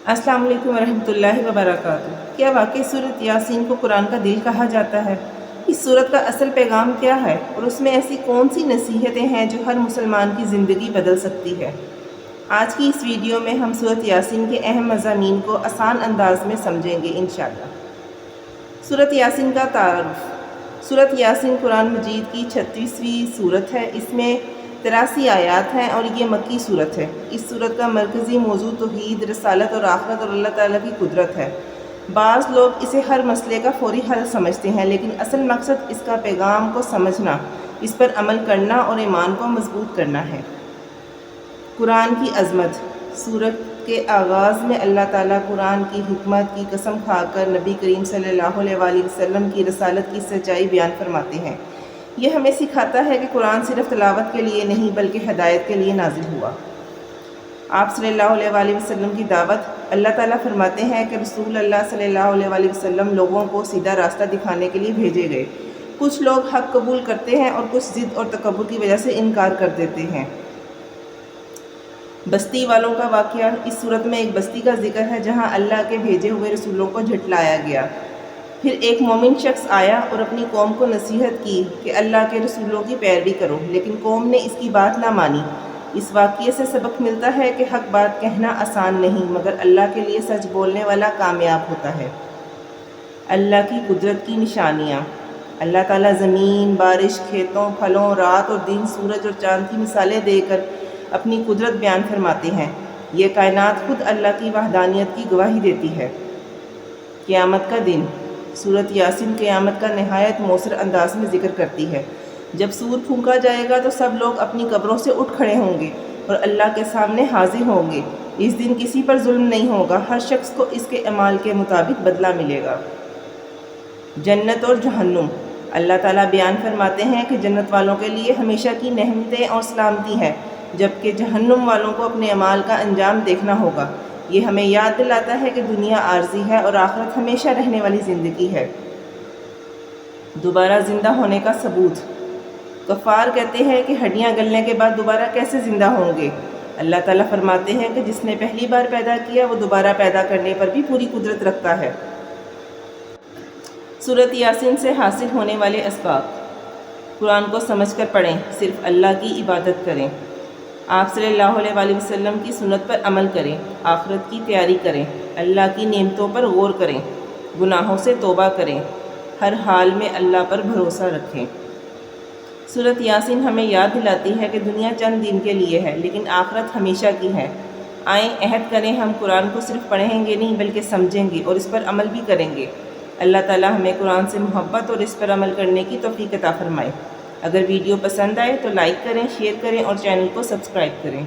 अस्सलाम वालेकुम रहमतुल्लाहि व बरकातुहू। क्या वाकई सूरत यासीन को कुरान का दिल कहा जाता है? इस सूरत का असल पैगाम क्या है और उसमें ऐसी कौन सी नसीहतें हैं जो हर मुसलमान की ज़िंदगी बदल सकती है? आज की इस वीडियो में हम सूरत यासीन के अहम मज़ामीन को आसान अंदाज में समझेंगे इंशाअल्लाह। सूरत यासीन का तारुफ। सूरत यासीन कुरान मजीद की 36वीं सूरत है। इसमें 83 आयात हैं और ये मक्की सूरत है। इस सूरत का मरकज़ी मौजू तौहीद, रसालत और आखिरत और अल्लाह ताला की कुदरत है। बाज़ लोग इसे हर मसले का फौरी हल समझते हैं, लेकिन असल मकसद इसका पैगाम को समझना, इस पर अमल करना और ईमान को मजबूत करना है। कुरान की अज़मत। सूरत के आगाज़ में अल्लाह ताला कुरान की हिकमत की कसम खाकर नबी करीम सल्लल्लाहु अलैहि वसल्लम की रसालत की सच्चाई बयान फरमाते हैं। यह हमें सिखाता है कि कुरान सिर्फ़ तिलावत के लिए नहीं बल्कि हिदायत के लिए नाजिल हुआ। आप सल्लल्लाहु अलैहि वसल्लम की दावत। अल्लाह ताला फरमाते हैं कि रसूल अल्लाह सल्लल्लाहु अलैहि वसल्लम लोगों को सीधा रास्ता दिखाने के लिए भेजे गए। कुछ लोग हक़ कबूल करते हैं और कुछ ज़िद और तकब्बुर की वजह से इनकार कर देते हैं। बस्ती वालों का वाक़या। इस सूरत में एक बस्ती का जिक्र है जहाँ अल्लाह के भेजे हुए रसूलों को झुठलाया गया। फिर एक मोमिन शख्स आया और अपनी कौम को नसीहत की कि अल्लाह के रसूलों की पैरवी करो, लेकिन कौम ने इसकी बात ना मानी। इस वाक़ये से सबक मिलता है कि हक़ बात कहना आसान नहीं, मगर अल्लाह के लिए सच बोलने वाला कामयाब होता है। अल्लाह की कुदरत की निशानियाँ। अल्लाह ताला ज़मीन, बारिश, खेतों, फलों, रात और दिन, सूरज और चाँद की मिसालें देकर अपनी कुदरत बयान फरमाते हैं। ये कायनात खुद अल्लाह की वहदानियत की गवाही देती है। क़यामत का दिन। सूरत यासीन क़यामत का नहायत मौसर अंदाज में ज़िक्र करती है। जब सूर फूंका जाएगा तो सब लोग अपनी कब्रों से उठ खड़े होंगे और अल्लाह के सामने हाजिर होंगे। इस दिन किसी पर जुल्म नहीं होगा, हर शख्स को इसके अमाल के मुताबिक बदला मिलेगा। जन्नत और जहन्नुम। अल्लाह ताला बयान फरमाते हैं कि जन्नत वालों के लिए हमेशा की नेमतें और सलामती है, जबकि जहन्नुम वालों को अपने अमाल का अंजाम देखना होगा। ये हमें याद दिलाता है कि दुनिया आर्जी है और आखिरत हमेशा रहने वाली ज़िंदगी है। दोबारा ज़िंदा होने का सबूत। कफ़ार कहते हैं कि हड्डियाँ गलने के बाद दोबारा कैसे ज़िंदा होंगे? अल्लाह ताला फरमाते हैं कि जिसने पहली बार पैदा किया वो दोबारा पैदा करने पर भी पूरी कुदरत रखता है। सूरत यासीन से हासिल होने वाले असबाब। कुरान को समझकर पढ़ें, सिर्फ़ अल्लाह की इबादत करें। आप सल्लल्लाहु अलैहि वसल्लम की सुन्नत पर अमल करें, आखिरत की तैयारी करें, अल्लाह की नेमतों पर गौर करें, गुनाहों से तौबा करें, हर हाल में अल्लाह पर भरोसा रखें। सूरत यासीन हमें याद दिलाती है कि दुनिया चंद दिन के लिए है, लेकिन आखिरत हमेशा की है। आएँ अहद करें, हम कुरान को सिर्फ़ पढ़ेंगे नहीं बल्कि समझेंगे और इस पर अमल भी करेंगे। अल्लाह ताला हमें कुरान से मोहब्बत और इस पर अमल करने की तौफीक अता फ़रमाए। अगर वीडियो पसंद आए तो लाइक करें, शेयर करें और चैनल को सब्सक्राइब करें।